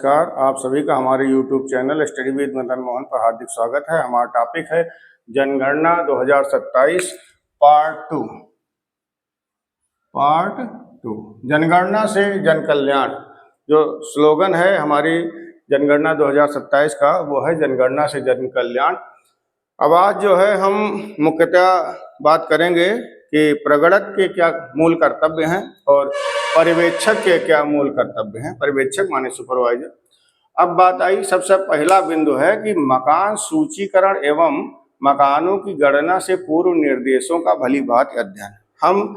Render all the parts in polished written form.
नमस्कार। आप सभी का हमारे YouTube channel study with Madan Mohan पर हार्दिक स्वागत है। हमारा टॉपिक है जनगणना 2027 पार्ट टू। जनगणना से जन कल्याण जो स्लोगन है हमारी जनगणना 2027 का, वो है जनगणना से जन कल्याण। अब आज जो है हम मुख्यतः बात करेंगे कि प्रगणक के क्या मूल कर्तव्य हैं और पर्यवेक्षक के क्या मूल कर्तव्य हैं। पर्यवेक्षक माने सुपरवाइजर। अब बात आई, सबसे पहला बिंदु है कि मकान सूचीकरण एवं मकानों की गणना से पूर्व निर्देशों का भली भांति अध्ययन। हम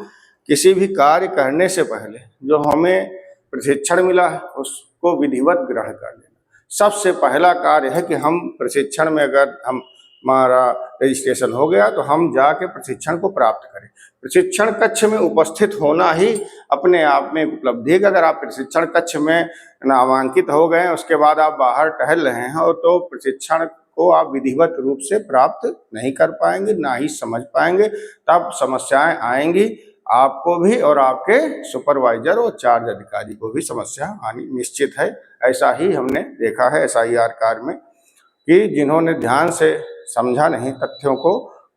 किसी भी कार्य करने से पहले जो हमें प्रशिक्षण मिला है उसको विधिवत ग्रहण कर लेना। सबसे पहला कार्य है कि हम प्रशिक्षण में, अगर हमारा रजिस्ट्रेशन हो गया तो हम जाके प्रशिक्षण को प्राप्त करें। प्रशिक्षण कक्ष में उपस्थित होना ही अपने आप में उपलब्धि है। अगर आप प्रशिक्षण कक्ष में नामांकित हो गए, उसके बाद आप बाहर टहल रहे हैं और तो प्रशिक्षण को आप विधिवत रूप से प्राप्त नहीं कर पाएंगे, ना ही समझ पाएंगे। तब समस्याएं आएंगी, आपको भी और आपके सुपरवाइजर और चार्ज अधिकारी को भी समस्या आनी निश्चित है। ऐसा ही हमने देखा है SIR कार्य में कि जिन्होंने ध्यान से समझा नहीं तथ्यों को,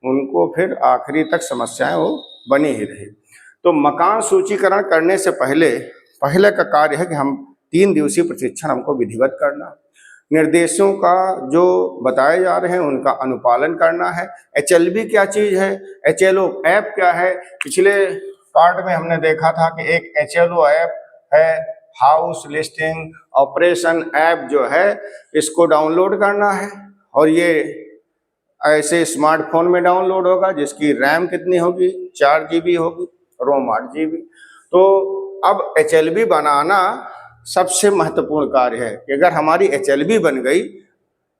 उनको फिर आखिरी तक समस्याएं वो बनी ही रही। तो मकान सूचीकरण करने से पहले का कार्य है कि हम 3 दिवसीय प्रशिक्षण हमको विधिवत करना, निर्देशों का जो बताए जा रहे हैं उनका अनुपालन करना है। HLB क्या चीज है, HLO ऐप क्या है। पिछले पार्ट में हमने देखा था कि एक HLO ऐप है, हाउस लिस्टिंग ऑपरेशन ऐप जो है, इसको डाउनलोड करना है और ये ऐसे स्मार्टफोन में डाउनलोड होगा जिसकी रैम कितनी होगी, 4 GB होगी, रोम 8 GB। तो अब HLB बनाना सबसे महत्वपूर्ण कार्य है कि अगर हमारी HLB बन गई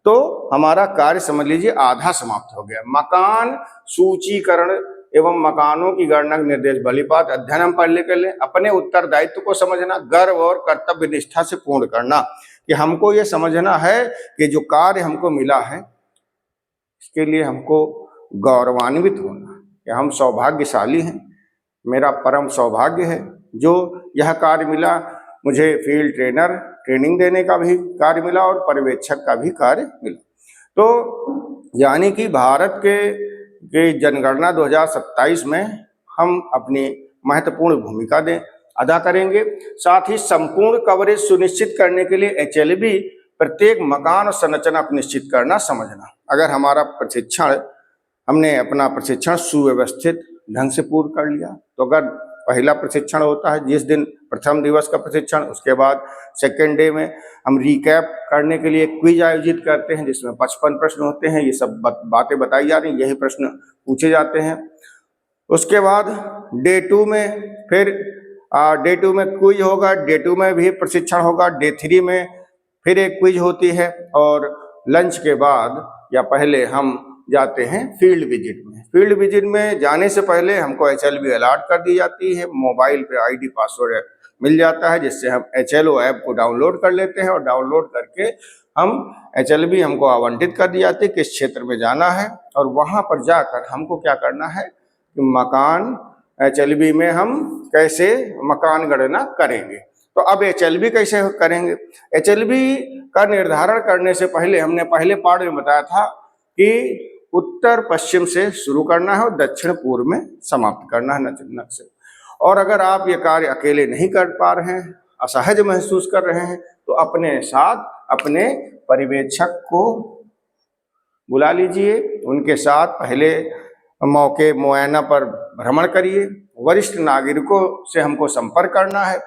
तो हमारा कार्य समझ लीजिए आधा समाप्त हो गया। मकान सूचीकरण एवं मकानों की गणना निर्देश भलीभांति अध्ययन हम पहले कर लें। अपने उत्तरदायित्व को समझना, गर्व और कर्तव्य निष्ठा से पूर्ण करना कि हमको ये समझना है कि जो कार्य हमको मिला है इसके लिए हमको गौरवान्वित होना कि हम सौभाग्यशाली हैं। मेरा परम सौभाग्य है जो यह कार्य मिला। मुझे फील्ड ट्रेनिंग देने का भी कार्य मिला और पर्यवेक्षक का भी कार्य मिला। तो यानी कि भारत के जनगणना 2027 में हम अपनी महत्वपूर्ण भूमिका अदा करेंगे। साथ ही संपूर्ण कवरेज सुनिश्चित करने के लिए HLB प्रत्येक मकान और संरचना को निश्चित करना समझना। अगर हमारा हमने अपना प्रशिक्षण सुव्यवस्थित ढंग से पूर्ण कर लिया, तो अगर पहला प्रशिक्षण होता है जिस दिन प्रथम दिवस का प्रशिक्षण, उसके बाद सेकेंड डे में हम रिकैप करने के लिए क्विज आयोजित करते हैं जिसमें 55 प्रश्न होते हैं। ये सब बातें बताई जा रही हैं, यही प्रश्न पूछे जाते हैं। उसके बाद डे 2 में फिर डे 2 में क्विज होगा, डे 2 में भी प्रशिक्षण होगा, डे 3 में फिर एक क्विज होती है और लंच के बाद या पहले हम जाते हैं फील्ड विजिट में। फील्ड विजिट में जाने से पहले हमको HLB अलॉट कर दी जाती है। मोबाइल पे ID पासवर्ड मिल जाता है जिससे हम HLO ऐप को डाउनलोड कर लेते हैं और डाउनलोड करके हम HLB हमको आवंटित कर दी जाती है किस क्षेत्र में जाना है और वहां पर जाकर हमको क्या करना है कि मकान HLB में हम कैसे मकान गणना करेंगे। तो अब HLB कैसे करेंगे। HLB का निर्धारण करने से पहले हमने पहले पार्ट में बताया था कि उत्तर पश्चिम से शुरू करना है और दक्षिण पूर्व में समाप्त करना है नक्शे से। और अगर आप ये कार्य अकेले नहीं कर पा रहे हैं, असहज महसूस कर रहे हैं, तो अपने साथ अपने पर्यवेक्षक को बुला लीजिए। उनके साथ पहले मौके मुआयना पर भ्रमण करिए। वरिष्ठ नागरिकों से हमको संपर्क करना है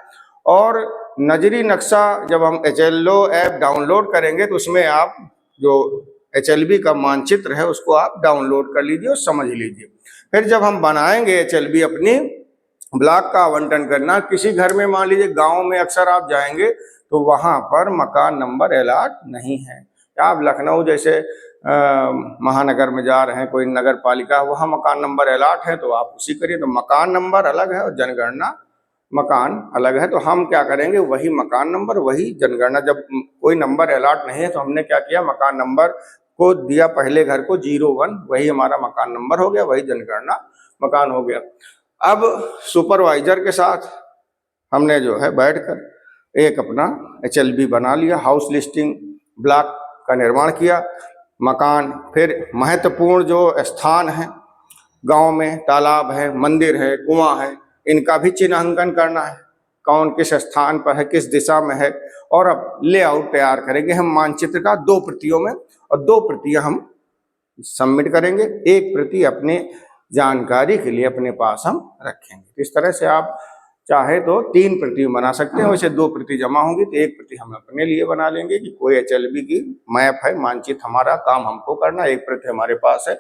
और नजरी नक्शा जब हम HLO ऐप डाउनलोड करेंगे तो उसमें आप जो HLB का मानचित्र है उसको आप डाउनलोड कर लीजिए और समझ लीजिए। फिर जब हम बनाएंगे HLB, अपनी ब्लॉक का आवंटन करना। किसी घर में मान लीजिए गांव में अक्सर आप जाएंगे तो वहां पर मकान नंबर अलॉट नहीं है। आप लखनऊ जैसे महानगर में जा रहे हैं, कोई नगर पालिका, वहाँ मकान नंबर अलॉट है तो आप उसी करिए। तो मकान नंबर अलग है और जनगणना मकान अलग है। तो हम क्या करेंगे, वही मकान नंबर वही जनगणना। जब कोई नंबर अलॉट नहीं है तो हमने क्या किया, मकान नंबर को दिया पहले घर को 01, वही हमारा मकान नंबर हो गया, वही जनगणना मकान हो गया। अब सुपरवाइजर के साथ हमने जो है बैठकर एक अपना HLB बना लिया, हाउस लिस्टिंग ब्लॉक का निर्माण किया, मकान। फिर महत्वपूर्ण जो स्थान है गांव में, तालाब है, मंदिर है, कुआं है, इनका भी चिन्हांकन करना है, कौन किस स्थान पर है, किस दिशा में है। और अब लेआउट तैयार करेंगे हम मानचित्र का 2 प्रतियों में, और 2 प्रतियां हम सबमिट करेंगे, 1 प्रति अपने जानकारी के लिए अपने पास हम रखेंगे। इस तरह से आप चाहे तो 3 प्रति बना सकते हैं, वैसे 2 प्रति जमा होंगी तो 1 प्रति हम अपने लिए बना लेंगे कि कोई HLB की मैप है, मानचित्र, हमारा काम हमको करना, 1 प्रति हमारे पास है।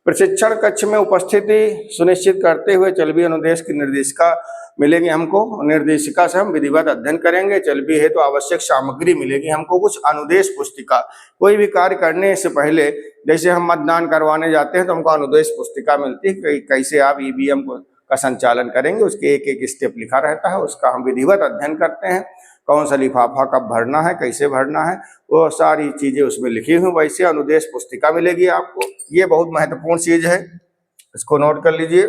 प्रशिक्षण कक्ष में उपस्थिति सुनिश्चित करते हुए HLB अनुदेश की निर्देशिका मिलेगी हमको, निर्देशिका से हम विधिवत अध्ययन करेंगे। HLB है तो आवश्यक सामग्री मिलेगी हमको, कुछ अनुदेश पुस्तिका। कोई भी कार्य करने से पहले जैसे हम मतदान करवाने जाते हैं तो हमको अनुदेश पुस्तिका मिलती है कि कैसे आप EVM का संचालन करेंगे, उसके एक एक स्टेप लिखा रहता है, उसका हम विधिवत अध्ययन करते हैं। कौन सा लिफाफा कब भरना है, कैसे भरना है, वो सारी चीजें उसमें लिखी हुई। वैसे अनुदेश पुस्तिका मिलेगी आपको, ये बहुत महत्वपूर्ण चीज है, इसको नोट कर लीजिए।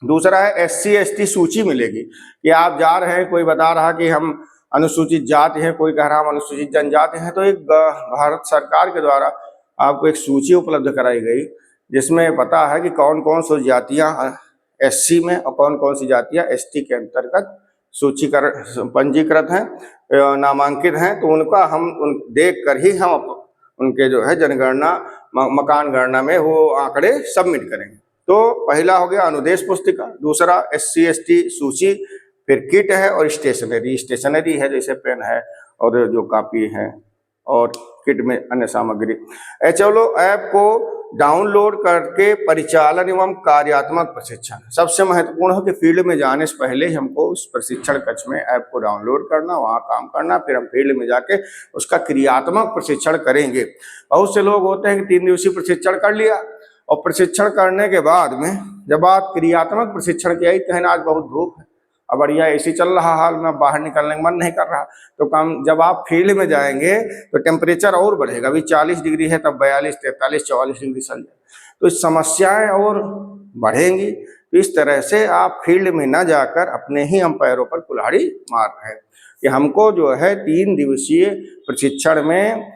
दूसरा है SC ST सूची मिलेगी, कि आप जा रहे हैं, कोई बता रहा कि हम अनुसूचित जाति हैं, कोई कह रहा हम अनुसूचित जनजाति हैं, तो एक भारत सरकार के द्वारा आपको एक सूची उपलब्ध कराई गई जिसमें पता है कि कौन कौन सी जातियां SC में और कौन कौन सी जातियां ST के अंतर्गत सूचीकरण पंजीकृत हैं, नामांकित हैं। तो उनका हम देख कर ही हम उनके जो है जनगणना मकान गणना में वो आंकड़े सबमिट करेंगे। तो पहला हो गया अनुदेश पुस्तिका, दूसरा SC ST सूची, फिर किट है और स्टेशनरी है, जैसे पेन है और जो कॉपी है, और किट में अन्य सामग्री। HLO ऐप को डाउनलोड करके परिचालन एवं कार्यात्मक प्रशिक्षण, सबसे महत्वपूर्ण है कि फील्ड में जाने से पहले हमको उस प्रशिक्षण कक्ष में ऐप को डाउनलोड करना, वहाँ काम करना, फिर हम फील्ड में जाके उसका क्रियात्मक प्रशिक्षण करेंगे। बहुत से लोग होते हैं कि 3 दिवसीय प्रशिक्षण कर लिया और प्रशिक्षण करने के बाद में जब आप क्रियात्मक प्रशिक्षण किया, कहें आज बहुत धूप है, अब बढ़िया AC चल रहा हाल में, बाहर निकलने का मन नहीं कर रहा, तो काम जब आप फील्ड में जाएंगे तो टेम्परेचर और बढ़ेगा। अभी 40 डिग्री है, तब 42, 43, 44 डिग्री चल जाए, तो समस्याएं और बढ़ेंगी। तो इस तरह से आप फील्ड में न जाकर अपने ही हम पैरों पर कुल्हाड़ी मार रहे हैं कि हमको जो है 3 दिवसीय प्रशिक्षण में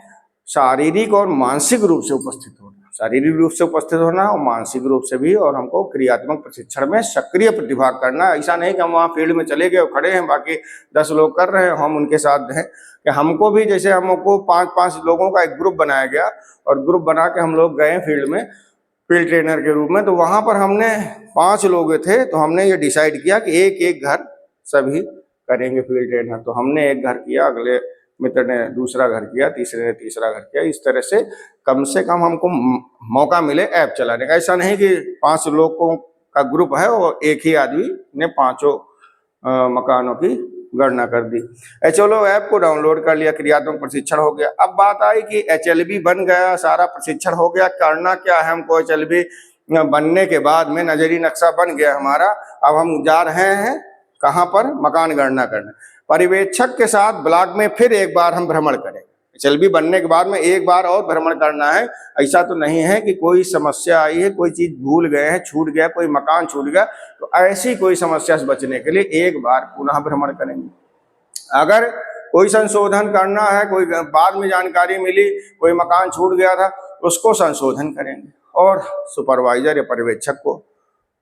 शारीरिक और मानसिक रूप से उपस्थित होना, शारीरिक रूप से उपस्थित होना और मानसिक रूप से भी, और हमको क्रियात्मक प्रशिक्षण में सक्रिय प्रतिभाग करना। ऐसा नहीं कि हम वहाँ फील्ड में चले गए और खड़े हैं, बाकी 10 लोग कर रहे हैं, हम उनके साथ हैं। कि हमको भी, जैसे हमको 5-5 लोगों का एक ग्रुप बनाया गया और ग्रुप बना के हम लोग गए फील्ड में, फील्ड ट्रेनर के रूप में। तो वहाँ पर हमने 5 लोग थे, तो हमने ये डिसाइड किया कि एक एक घर सभी करेंगे फील्ड ट्रेनर। तो हमने एक घर किया, अगले मित्र ने दूसरा घर किया, तीसरे ने तीसरा घर किया। इस तरह से कम हमको मौका मिले ऐप चलाने का। ऐसा नहीं कि 5 लोगों का ग्रुप है और एक ही आदमी ने 5 मकानों की गणना कर दी। HLO ऐप को डाउनलोड कर लिया, क्रियात्मक प्रशिक्षण हो गया। अब बात आई कि HLB बन गया, सारा प्रशिक्षण हो गया, करना क्या है हमको। HLB बनने के बाद में नजरी नक्शा बन गया हमारा। अब हम जा रहे हैं कहाँ पर, मकान गणना करने। पर्यवेक्षक के साथ ब्लॉक में फिर एक बार हम भ्रमण करेंगे। HLB बनने के बाद में एक बार और भ्रमण करना है। ऐसा तो नहीं है कि कोई समस्या आई है, कोई चीज भूल गए हैं, छूट गया, कोई मकान छूट गया, तो ऐसी कोई समस्या से बचने के लिए एक बार पुनः भ्रमण करेंगे। अगर कोई संशोधन करना है, कोई बाद में जानकारी मिली कोई मकान छूट गया था, उसको संशोधन करेंगे और सुपरवाइजर या पर्यवेक्षक को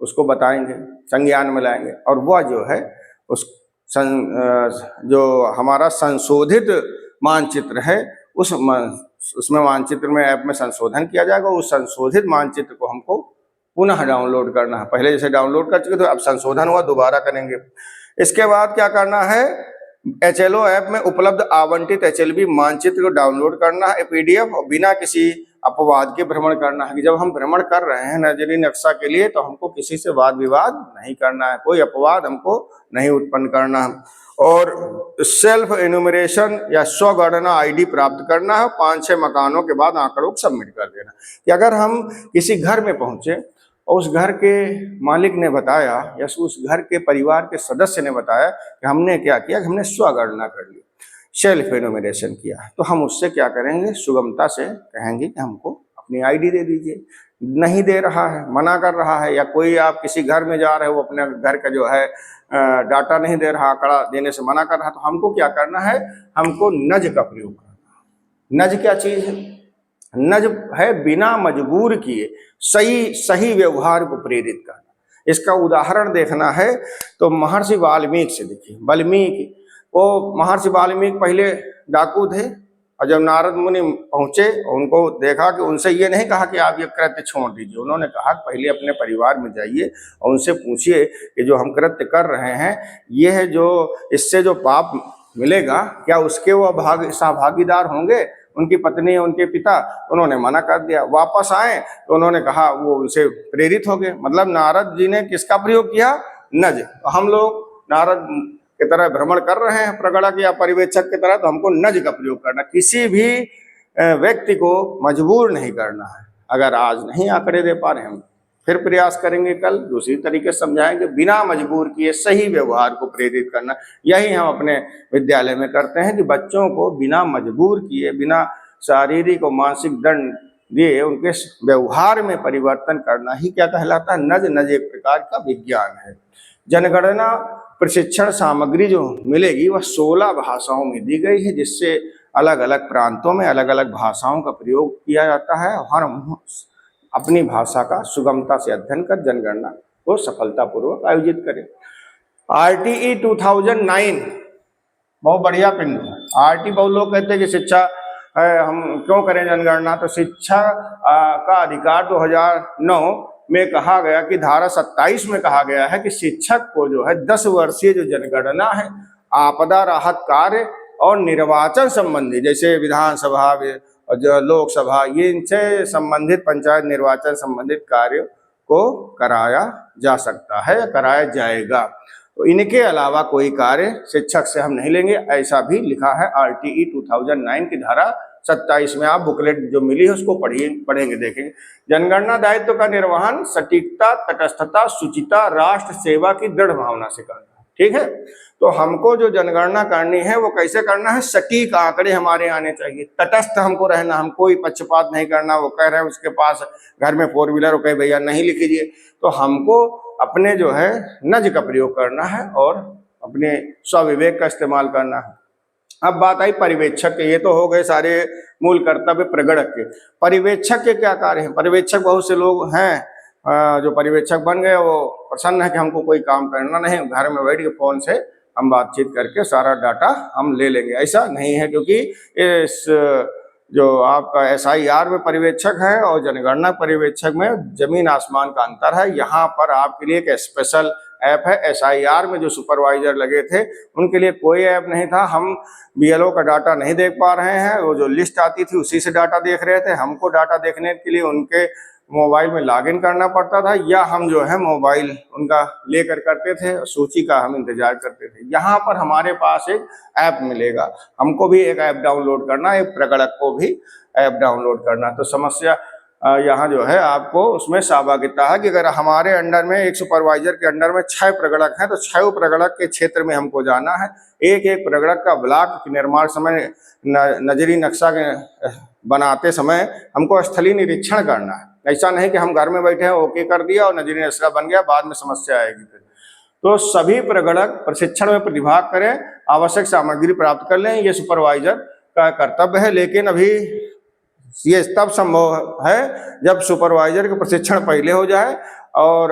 उसको बताएंगे, संज्ञान में लाएंगे, और वह जो है उस जो हमारा संशोधित मानचित्र है उसमें मानचित्र में ऐप में संशोधन किया जाएगा। उस संशोधित मानचित्र को हमको पुनः डाउनलोड करना है। पहले जैसे डाउनलोड कर चुके तो अब संशोधन हुआ, दोबारा करेंगे। इसके बाद क्या करना है, HLO ऐप में उपलब्ध आवंटित HLB मानचित्र को डाउनलोड करना है PDF, और बिना किसी अपवाद के भ्रमण करना है। कि जब हम भ्रमण कर रहे हैं नजरी नक्शा के लिए, तो हमको किसी से वाद विवाद नहीं करना है, कोई अपवाद हमको नहीं उत्पन्न करना है। और सेल्फ एनुमरेशन या स्वगणना ID प्राप्त करना है। 5-6 मकानों के बाद आंकड़ों को सबमिट कर देना। कि अगर हम किसी घर में पहुंचे और उस घर के मालिक ने बताया या उस घर के परिवार के सदस्य ने बताया कि हमने क्या किया, कि हमने स्वगणना कर ली, सेल्फ एनुमरेशन किया, तो हम उससे क्या करेंगे, सुगमता से कहेंगे कि हमको अपनी ID दे दीजिए, नहीं दे रहा है, मना कर रहा है, या कोई आप किसी घर में जा रहे हो, अपने घर का जो है डाटा नहीं दे रहा, आंकड़ा देने से मना कर रहा, तो हमको क्या करना है, हमको नज का प्रयोग करना। नज क्या चीज है? नज है बिना मजबूर किए सही व्यवहार को प्रेरित करना। इसका उदाहरण देखना है तो महर्षि वाल्मीकि से देखिए। वाल्मीकि, वो महर्षि वाल्मीकि पहले डाकू थे, और जब नारद मुनि पहुंचे उनको देखा कि उनसे ये नहीं कहा कि आप ये कृत्य छोड़ दीजिए, उन्होंने कहा पहले अपने परिवार में जाइए और उनसे पूछिए कि जो हम कृत्य कर रहे हैं ये है, जो इससे जो पाप मिलेगा क्या उसके वो सहभागीदार होंगे? उनकी पत्नी, उनके पिता, उन्होंने मना कर दिया। वापस आए तो उन्होंने कहा, वो उनसे प्रेरित हो गए। मतलब नारद जी ने किसका प्रयोग किया? नज। हम लोग नारद की तरह भ्रमण कर रहे हैं प्रगणक या पर्यवेक्षक की तरह, तो हमको नज का प्रयोग करना। किसी भी व्यक्ति को मजबूर नहीं करना है। अगर आज नहीं आंकड़े दे पा रहे, हम फिर प्रयास करेंगे, कल दूसरी तरीके से समझाएंगे। बिना मजबूर किए सही व्यवहार को प्रेरित करना, यही हम अपने विद्यालय में करते हैं कि बच्चों को बिना मजबूर किए, बिना शारीरिक और मानसिक दंड दिए उनके व्यवहार में परिवर्तन करना ही क्या कहलाता है? नज। नज एक प्रकार का विज्ञान है। जनगणना प्रशिक्षण सामग्री जो मिलेगी वह 16 भाषाओं में दी गई है, जिससे अलग अलग प्रांतों में अलग अलग भाषाओं का प्रयोग किया जाता है। और हम अपनी भाषा का सुगमता से अध्ययन कर जनगणना को सफलतापूर्वक आयोजित करें। RTE 2009 बहुत बढ़िया पिंड है। RT बहुत लोग कहते हैं कि शिक्षा हम क्यों करें जनगणना, तो शिक्षा का अधिकार 2009 में कहा गया कि धारा 27 में कहा गया है कि शिक्षक को जो है 10 वर्षीय जो जनगणना है, आपदा राहत कार्य और निर्वाचन संबंधी, जैसे विधानसभा और जो लोकसभा, ये इनसे संबंधित पंचायत निर्वाचन संबंधित कार्य को कराया जा सकता है, कराया जाएगा। तो इनके अलावा कोई कार्य शिक्षक से हम नहीं लेंगे, ऐसा भी लिखा है RTE 2009 की धारा 27 में। आप बुकलेट जो मिली है उसको पढ़ेंगे, देखेंगे। जनगणना दायित्व का निर्वहन सटीकता, तटस्थता, शुचिता, राष्ट्र सेवा की दृढ़ भावना से करना। ठीक है, तो हमको जो जनगणना करनी है वो कैसे करना है? सटीक आंकड़े हमारे आने चाहिए, तटस्थ हमको रहना, हम कोई पक्षपात नहीं करना। वो कह रहे हैं उसके पास घर में 4 व्हीलर, कहे भैया नहीं लिख लीजिए, तो हमको अपने जो है नज का प्रयोग करना है और अपने स्वविवेक का इस्तेमाल करना है। अब बात आई पर्यवेक्षक के। ये तो हो गए सारे मूल कर्तव्य प्रगणक के। पर्यवेक्षक के क्या कार्य हैं? पर्यवेक्षक, बहुत से लोग हैं जो पर्यवेक्षक बन गए, वो प्रसन्न है कि हमको कोई काम करना नहीं, घर में बैठ के फोन से हम बातचीत करके सारा डाटा हम ले लेंगे। ऐसा नहीं है, क्योंकि इस जो आपका SIR में पर्यवेक्षक है और जनगणना पर्यवेक्षक में जमीन आसमान का अंतर है। यहाँ पर आपके लिए एक स्पेशल ऐप है। SIR में जो सुपरवाइजर लगे थे उनके लिए कोई ऐप नहीं था। हम BLO का डाटा नहीं देख पा रहे हैं, वो जो लिस्ट आती थी उसी से डाटा देख रहे थे। हमको डाटा देखने के लिए उनके मोबाइल में लॉगिन करना पड़ता था, या हम जो है मोबाइल उनका लेकर करते थे, सूची का हम इंतजार करते थे। यहाँ पर हमारे पास एक ऐप मिलेगा, हमको भी एक ऐप डाउनलोड करना, एक प्रगणक को भी ऐप डाउनलोड करना। तो समस्या यहाँ जो है आपको उसमें सहभागिता है कि अगर हमारे अंडर में एक सुपरवाइजर के अंडर में 6 प्रगणक हैं, तो 6 प्रगणक के क्षेत्र में हमको जाना है। एक एक प्रगणक का ब्लॉक निर्माण समय नजरी नक्शा बनाते समय हमको स्थलीय निरीक्षण करना है। ऐसा नहीं कि हम घर में बैठे हैं, ओके कर दिया और नजरी नक्शा बन गया, बाद में समस्या आएगी फिर। तो सभी प्रगणक प्रशिक्षण में प्रतिभाग करें, आवश्यक सामग्री प्राप्त कर लें, ये सुपरवाइजर का कर्तव्य है। लेकिन अभी ये तब संभव है जब सुपरवाइजर के प्रशिक्षण पहले हो जाए और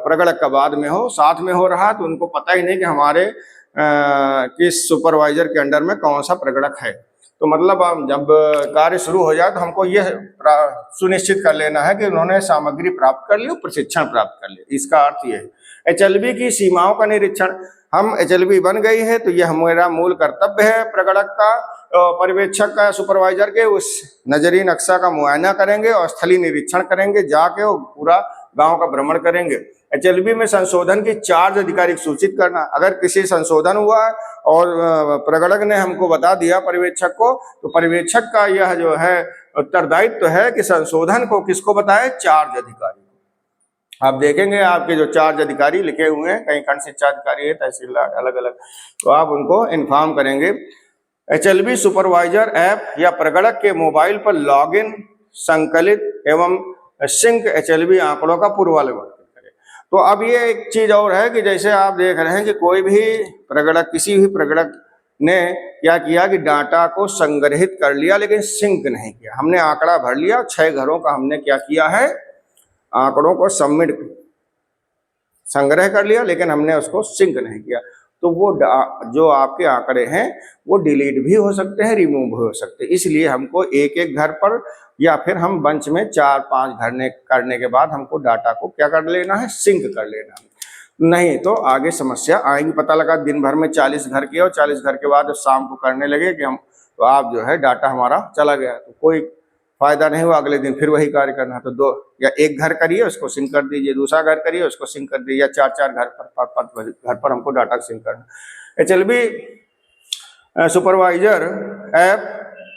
प्रगणक का बाद में हो, साथ में हो रहा, तो उनको पता ही नहीं कि हमारे किस सुपरवाइजर के अंडर में कौन सा प्रगणक है। तो मतलब हम जब कार्य शुरू हो जाए तो हमको यह सुनिश्चित कर लेना है कि उन्होंने सामग्री प्राप्त कर ली, प्रशिक्षण प्राप्त कर लिया। इसका अर्थ यह है। HLB की सीमाओं का निरीक्षण, हम HLB बन गई है तो यह हमारा मूल कर्तव्य है प्रगणक का, पर्यवेक्षक का, सुपरवाइजर के। उस नजरी नक्शा का मुआयना करेंगे और स्थलीय निरीक्षण करेंगे, जाके वो पूरा गांव का भ्रमण करेंगे। HLB में संशोधन की चार्ज अधिकारी को सूचित करना। अगर किसी संशोधन हुआ और प्रगणक ने हमको बता दिया पर्यवेक्षक को, तो पर्यवेक्षक का यह जो है उत्तरदायित्व है कि संशोधन को किसको बताए? चार्ज अधिकारी को। आप देखेंगे आपके जो चार्ज अधिकारी लिखे हुए हैं, कहीं खंड शिक्षा अधिकारी है, तहसीलदार, अलग अलग, तो आप उनको इन्फॉर्म करेंगे। HLB सुपरवाइजर ऐप या प्रगणक के मोबाइल पर लॉगिन, संकलित एवं सिंक HLB आंकड़ों का पूर्वानुमान करें। तो अब ये एक चीज और है कि जैसे आप देख रहे हैं कि कोई भी प्रगणक, किसी भी प्रगणक ने क्या किया कि डाटा को संग्रहित कर लिया लेकिन सिंक नहीं किया। हमने आंकड़ा भर लिया, 6 घरों का हमने क्या किया है, आंकड़ों को सबमिट, संग्रह कर लिया, लेकिन हमने उसको सिंक नहीं किया। तो वो जो आपके आंकड़े हैं वो डिलीट भी हो सकते हैं, रिमूव भी हो सकते हैं। इसलिए हमको एक एक घर पर या फिर हम बंच में 4-5 घर करने के बाद हमको डाटा को क्या कर लेना है, सिंक कर लेना है। नहीं तो आगे समस्या आएगी। पता लगा दिन भर में 40 घर किया और 40 घर के बाद शाम को करने लगे कि हम, तो आप जो है डाटा हमारा चला गया, तो कोई फायदा नहीं हुआ। अगले दिन फिर वही कार्य करना है। तो 2 या 1 घर करिए उसको सिंक कर दीजिए, दूसरा घर करिए उसको सिंक कर दीजिए, या 4-4 घर पर हमको डाटा सिंक करना। HLB supervisor app,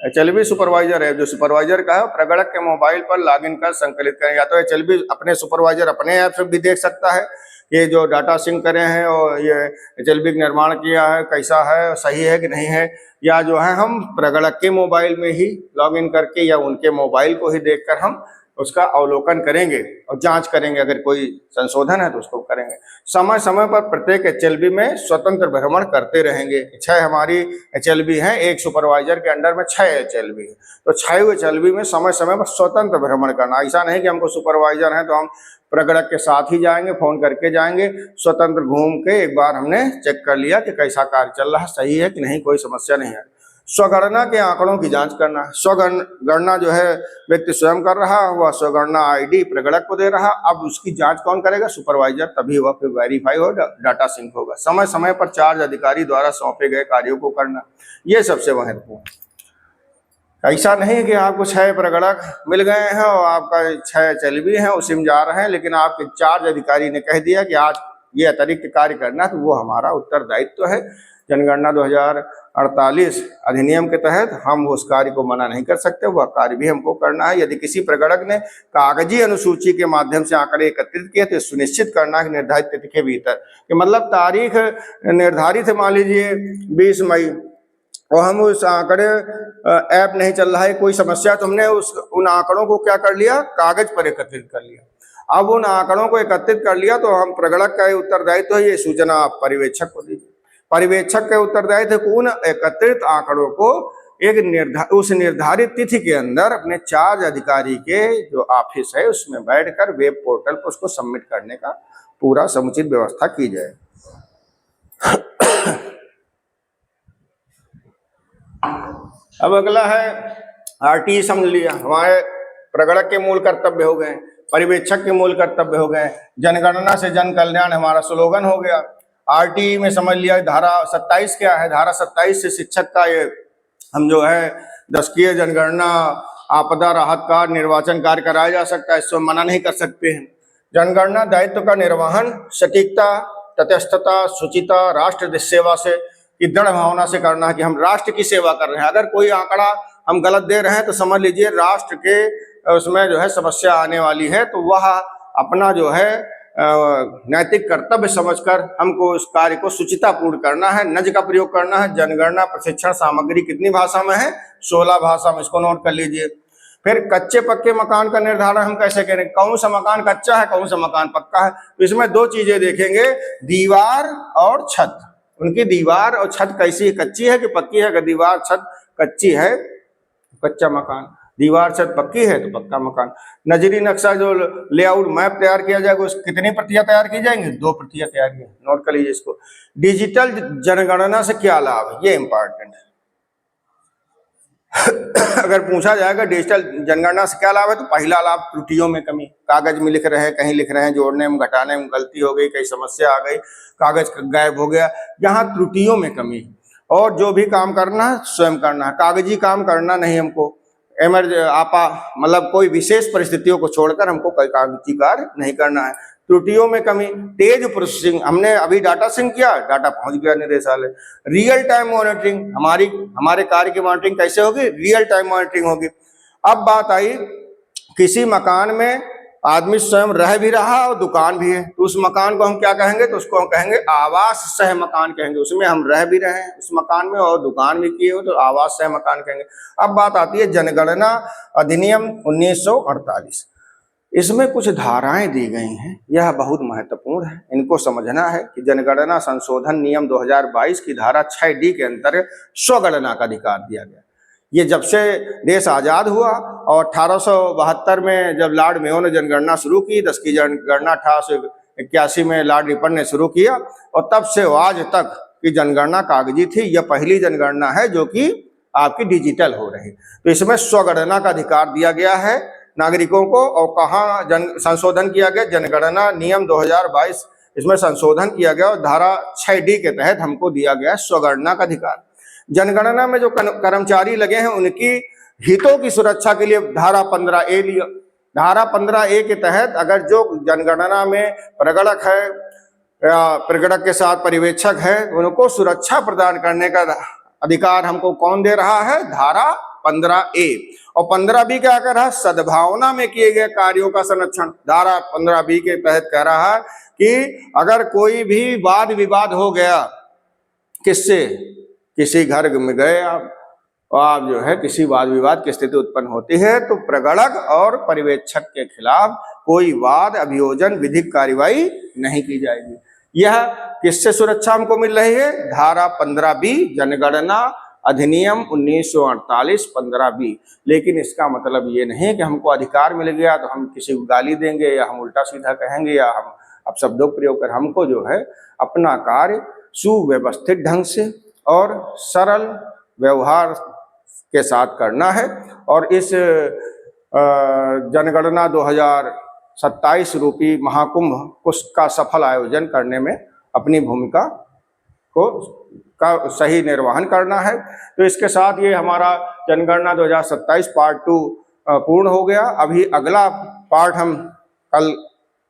HLB supervisor app जो सुपरवाइजर का है, प्रगणक के मोबाइल पर लॉगिन कर संकलित करें। या तो HLB अपने सुपरवाइजर अपने ऐप से भी देख सकता है ये जो डाटा सिंक करे हैं और ये HLB निर्माण किया है कैसा है, सही है कि नहीं है, या जो है हम प्रगणक के मोबाइल में ही लॉगिन करके या उनके मोबाइल को ही देखकर हम उसका अवलोकन करेंगे और जांच करेंगे। अगर कोई संशोधन है तो उसको करेंगे। समय समय पर प्रत्येक HLB में स्वतंत्र भ्रमण करते रहेंगे। 6 हमारी HLB हैं, एक सुपरवाइजर के अंडर में 6 HLB है, तो 6 HLB में समय समय पर स्वतंत्र भ्रमण करना। ऐसा नहीं कि हमको सुपरवाइजर है तो हम प्रगणक के साथ ही जाएंगे, फोन करके जाएंगे। स्वतंत्र घूम के एक बार हमने चेक कर लिया कि कैसा कार्य चल रहा है, सही है कि नहीं, कोई समस्या नहीं है। स्वगणना के आंकड़ों की जांच करना। स्वगणना जो है व्यक्ति स्वयं कर रहा, वह स्वगणना ID प्रगणक को दे रहा। अब उसकी जांच कौन करेगा, सुपरवाइजर, तभी वह फिर वेरीफाई हो, डाटा सिंक होगा। समय समय पर चार्ज अधिकारी द्वारा सौंपे गए कार्यों को करना, ये सबसे महत्वपूर्ण। ऐसा नहीं कि आपको 6 प्रगणक मिल गए हैं और आपका 6 HLB हैं, उसी में जा रहे हैं, लेकिन आपके चार्ज अधिकारी ने कह दिया कि आज ये अतिरिक्त कार्य करना, तो वो हमारा उत्तरदायित्व है। जनगणना 2048 अधिनियम के तहत हम उस कार्य को मना नहीं कर सकते, वह कार्य भी हमको करना है। यदि किसी प्रगणक ने कागजी अनुसूची के माध्यम से आंकड़े एकत्रित किए तो सुनिश्चित करना है निर्धारित तिथि के भीतर, कि मतलब तारीख निर्धारित है, मान लीजिए 20 मई, और हम उस आंकड़े ऐप नहीं चल रहा है, कोई समस्या, तो हमने उन आंकड़ों को क्या कर लिया, कागज पर एकत्रित कर लिया। अब उन आंकड़ों को एकत्रित कर लिया तो हम प्रगणक का उत्तरदायित्व है, ये सूचना आप पर्यवेक्षक को दीजिए। पर्यवेक्षक के उत्तरदायित्व है उन एकत्रित आंकड़ों को उस निर्धारित तिथि के अंदर अपने चार्ज अधिकारी के जो ऑफिस है उसमें बैठकर वेब पोर्टल पर उसको सबमिट करने का पूरा समुचित व्यवस्था की जाए। अब अगला है RTE समझ लिया, हमारे प्रगणक के मूल कर्तव्य हो गए, पर्यवेक्षक के मूल कर्तव्य हो गए, जनगणना से जन कल्याण हमारा स्लोगन हो गया। RTE में समझ लिया धारा 27 क्या है, धारा 27 से शिक्षक का ये हम जो है दशकीय जनगणना आपदा राहत कार्य निर्वाचन कार्य कराया जा सकता है, इसको मना नहीं कर सकते हैं। जनगणना दायित्व का निर्वहन सटीकता, तटस्थता, शुचिता, राष्ट्र सेवा से की दृढ़ भावना से करना है कि हम राष्ट्र की सेवा कर रहे हैं। अगर कोई आंकड़ा हम गलत दे रहे हैं तो समझ लीजिए राष्ट्र के उसमें जो है समस्या आने वाली है, तो वह अपना जो है नैतिक कर्तव्य समझकर हमको उस कार्य को सुचितापूर्ण करना है। नज का प्रयोग करना है। जनगणना प्रशिक्षण सामग्री कितनी भाषा में है, 16 भाषा में, इसको नोट कर लीजिए। फिर कच्चे पक्के मकान का निर्धारण हम कैसे करें, कौन सा मकान कच्चा है, कौन सा मकान पक्का है। तो इसमें 2 चीजें देखेंगे, दीवार और छत। उनकी दीवार और छत कैसी है, कच्ची है कि पक्की है। अगर दीवार छत कच्ची है कच्चा मकान, दीवार छत पक्की है तो पक्का मकान। नजरी नक्शा जो लेआउट मैप तैयार किया जाएगा उस कितनी प्रतियां तैयार की जाएंगी, 2 प्रतियां तैयार की, नोट कर लीजिए इसको। डिजिटल जनगणना से क्या लाभ है, ये इंपॉर्टेंट है। अगर पूछा जाएगा डिजिटल जनगणना से क्या लाभ है, तो पहला लाभ त्रुटियों में कमी। कागज में लिख रहे हैं, कहीं लिख रहे हैं, जोड़ने में घटाने में गलती हो गई, कहीं समस्या आ गई, कागज गायब हो गया, यहाँ त्रुटियों में कमी। और जो भी काम करना है स्वयं करना है, कागजी काम करना नहीं हमको। मतलब कोई विशेष परिस्थितियों को छोड़कर हमको कोई कागजी कार्य नहीं करना है। त्रुटियों में कमी, तेज प्रोसेसिंग, हमने अभी डाटा सिंक किया, डाटा पहुंच गया निदेशालय। रियल टाइम मॉनिटरिंग, हमारे कार्य की मॉनिटरिंग कैसे होगी, रियल टाइम मॉनिटरिंग होगी। अब बात आई किसी मकान में आदमी स्वयं रह भी रहा और दुकान भी है, तो उस मकान को हम क्या कहेंगे, तो उसको हम कहेंगे आवास सह मकान कहेंगे। उसमें हम रह भी रहे हैं उस मकान में और दुकान भी किए हो तो आवास सह मकान कहेंगे। अब बात आती है जनगणना अधिनियम 1948। इसमें कुछ धाराएं दी गई हैं, यह बहुत महत्वपूर्ण है। इनको समझना है कि जनगणना संशोधन नियम 2022 की धारा 6D के अंतर्गत स्वगणना का अधिकार दिया गया। ये जब से देश आज़ाद हुआ और 1872 में जब लॉर्ड मेयो ने जनगणना शुरू की, 10 की जनगणना 1881 में लॉर्ड रिपन ने शुरू किया, और तब से आज तक की जनगणना कागजी थी। यह पहली जनगणना है जो कि आपकी डिजिटल हो रही। तो इसमें स्वगणना का अधिकार दिया गया है नागरिकों को। और कहाँ संशोधन किया गया? जनगणना नियम 2022, इसमें संशोधन किया गया और धारा 6D के तहत हमको दिया गया स्वगणना का अधिकार। जनगणना में जो कर्मचारी लगे हैं उनकी हितों की सुरक्षा के लिए धारा 15A लिया। धारा 15A के तहत अगर जो जनगणना में प्रगणक है या प्रगणक के साथ पर्यवेक्षक है, उनको सुरक्षा प्रदान करने का अधिकार हमको कौन दे रहा है? धारा 15A। और 15B क्या कह रहा है? सद्भावना में किए गए कार्यों का संरक्षण। धारा 15B के तहत कह रहा है कि अगर कोई भी वाद विवाद हो गया, किससे? किसी घर में गए आप जो है किसी वाद विवाद की स्थिति उत्पन्न होती है, तो प्रगणक और पर्यवेक्षक के खिलाफ कोई वाद अभियोजन विधिक कार्रवाई नहीं की जाएगी। यह किससे सुरक्षा हमको मिल रही है? धारा 15B, जनगणना अधिनियम 1948 15B। लेकिन इसका मतलब ये नहीं कि हमको अधिकार मिल गया तो हम किसी को गाली देंगे या हम उल्टा सीधा कहेंगे या हम अब शब्दों का प्रयोग कर। हमको जो है अपना कार्य सुव्यवस्थित ढंग से और सरल व्यवहार के साथ करना है। और इस जनगणना 2027 रूपी महाकुंभ उसका सफल आयोजन करने में अपनी भूमिका का सही निर्वहन करना है। तो इसके साथ ये हमारा जनगणना 2027 पार्ट 2 पूर्ण हो गया। अभी अगला पार्ट हम कल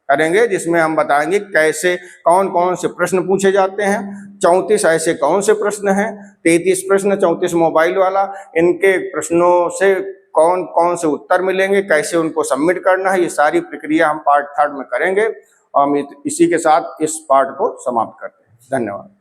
करेंगे, जिसमें हम बताएंगे कैसे कौन कौन से प्रश्न पूछे जाते हैं। 34 ऐसे कौन से प्रश्न हैं, 33 प्रश्न, 34 मोबाइल वाला, इनके प्रश्नों से कौन कौन से उत्तर मिलेंगे, कैसे उनको सबमिट करना है, ये सारी प्रक्रिया हम पार्ट 3 में करेंगे। और हम इसी के साथ इस पार्ट को समाप्त करते हैं। धन्यवाद।